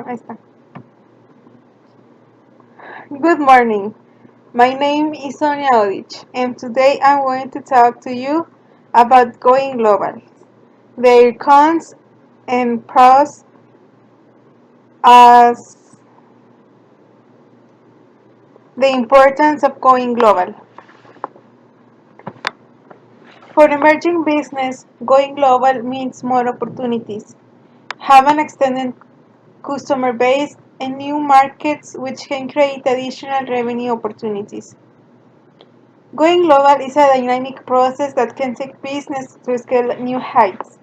Ahí está. Good morning. My name is Sonia Odich, and today I'm going to talk to you about going global, their cons and pros as the importance of going global. For emerging business, going global means more opportunities, have an extended customer base, and new markets which can create additional revenue opportunities. Going global is a dynamic process that can take business to scale new heights.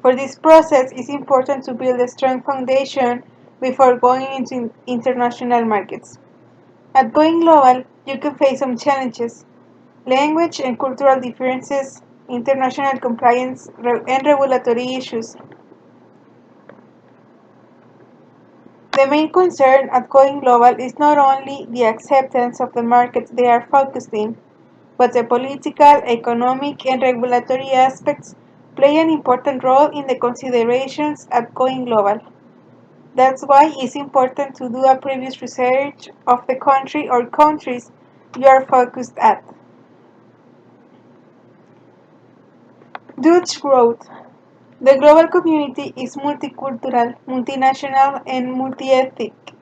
For this process, it's important to build a strong foundation before going into international markets. At Going Global, you can face some challenges: language and cultural differences, international compliance, and regulatory issues. The main concern at Going Global is not only the acceptance of the markets they are focused in, but the political, economic, and regulatory aspects play an important role in the considerations at Going Global. That's why it's important to do a previous research of the country or countries you are focused at. Dutch growth. The global community is multicultural, multinational, and multi-ethnic,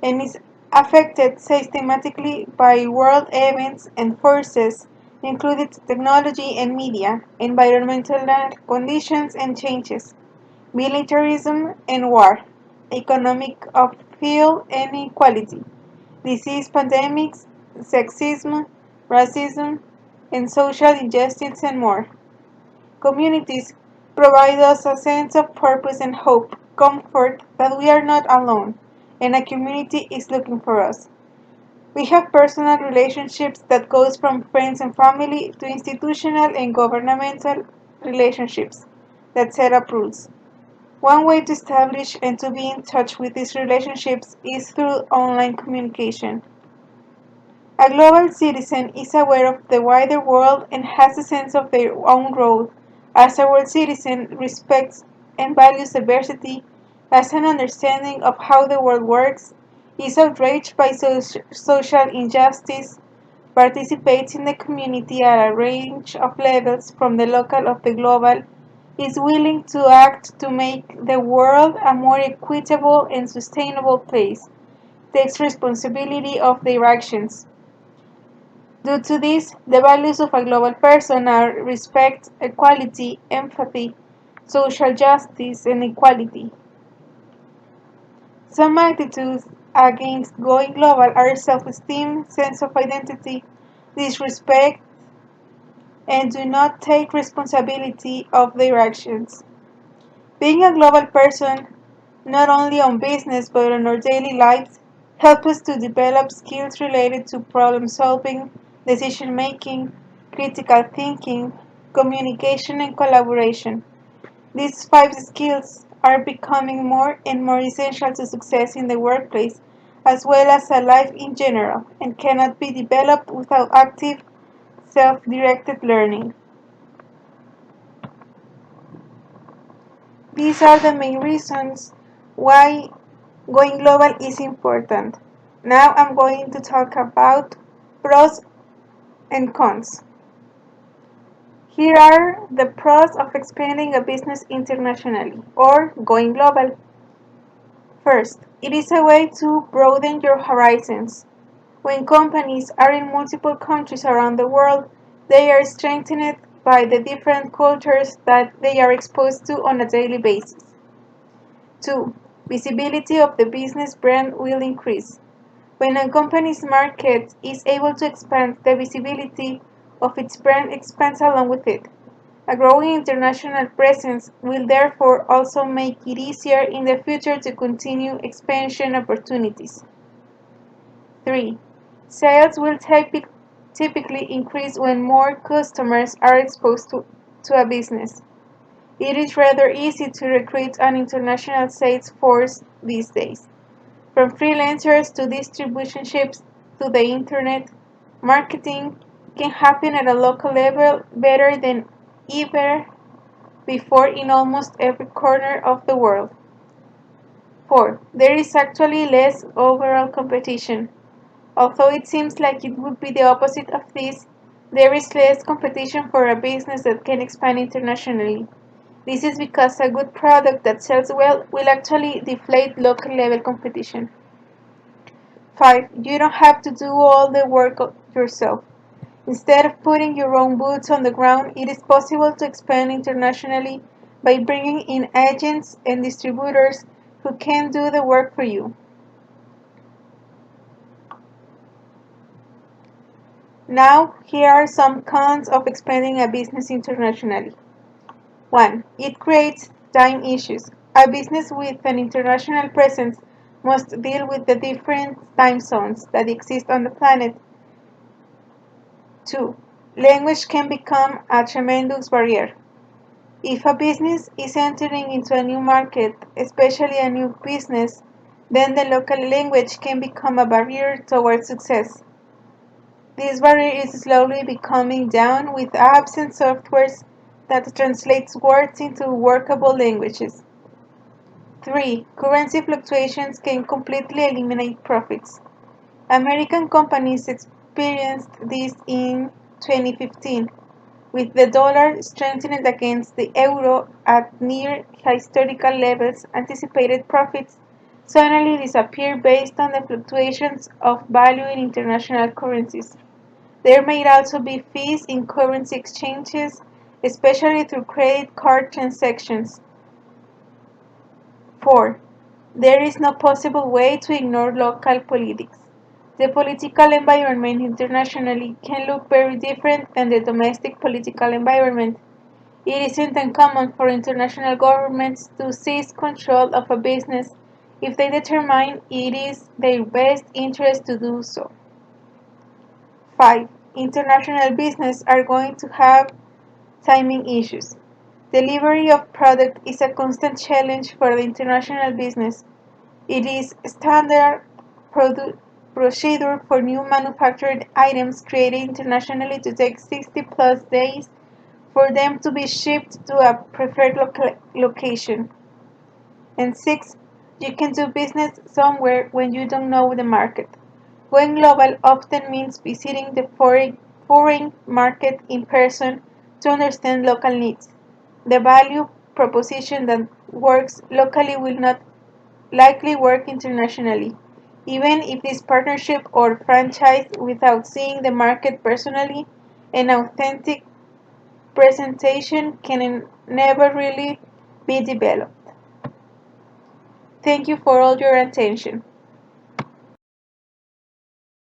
and is affected systematically by world events and forces, including technology and media, environmental conditions and changes, militarism and war, economic upheaval and inequality, disease pandemics, sexism, racism, and social injustice and more. Communities provide us a sense of purpose and hope, comfort that we are not alone, and a community is looking for us. We have personal relationships that goes from friends and family to institutional and governmental relationships that set up rules. One way to establish and to be in touch with these relationships is through online communication. A global citizen is aware of the wider world and has a sense of their own role as a world citizen, respects and values diversity, has an understanding of how the world works, is outraged by social injustice, participates in the community at a range of levels from the local of the global, is willing to act to make the world a more equitable and sustainable place, takes responsibility of their actions. Due to this, the values of a global person are respect, equality, empathy, social justice, and equality. Some attitudes against going global are self-esteem, sense of identity, disrespect, and do not take responsibility of their actions. Being a global person, not only on business but on our daily lives, helps us to develop skills related to problem solving, decision making, critical thinking, communication, and collaboration. These five skills are becoming more and more essential to success in the workplace as well as life in general, and cannot be developed without active, self directed learning. These are the main reasons why going global is important. Now I'm going to talk about pros and cons. Here are the pros of expanding a business internationally or going global. First, it is a way to broaden your horizons. When companies are in multiple countries around the world, they are strengthened by the different cultures that they are exposed to on a daily basis. 2. Visibility of the business brand will increase. When a company's market is able to expand, the visibility of its brand expands along with it. A growing international presence will therefore also make it easier in the future to continue expansion opportunities. 3. Sales will typically increase when more customers are exposed to a business. It is rather easy to recruit an international sales force these days. From freelancers to distributionships to the internet, marketing can happen at a local level better than ever before in almost every corner of the world. 4. There is actually less overall competition. Although it seems like it would be the opposite of this, there is less competition for a business that can expand internationally. This is because a good product that sells well will actually deflate local level competition. 5. You don't have to do all the work yourself. Instead of putting your own boots on the ground, it is possible to expand internationally by bringing in agents and distributors who can do the work for you. Now, here are some cons of expanding a business internationally. 1. It creates time issues. A business with an international presence must deal with the different time zones that exist on the planet. 2. Language can become a tremendous barrier. If a business is entering into a new market, especially a new business, then the local language can become a barrier towards success. This barrier is slowly becoming down with apps and softwares that translates words into workable languages. 3. Currency fluctuations can completely eliminate profits. American companies experienced this in 2015, with the dollar strengthening against the euro at near historical levels. Anticipated profits suddenly disappear based on the fluctuations of value in international currencies. There may also be fees in currency exchanges, especially through credit card transactions. 4. There is no possible way to ignore local politics. The political environment internationally can look very different than the domestic political environment. It isn't uncommon for international governments to seize control of a business if they determine it is their best interest to do so. 5. International business are going to have timing issues. Delivery of product is a constant challenge for the international business. It is standard procedure for new manufactured items created internationally to take 60 plus days for them to be shipped to a preferred location. And 6. You can do business somewhere when you don't know the market. Going global often means visiting the foreign market in person to understand local needs. The value proposition that works locally will not likely work internationally, even if this partnership or franchise without seeing the market personally. An authentic presentation can never really be developed. Thank you for all your attention.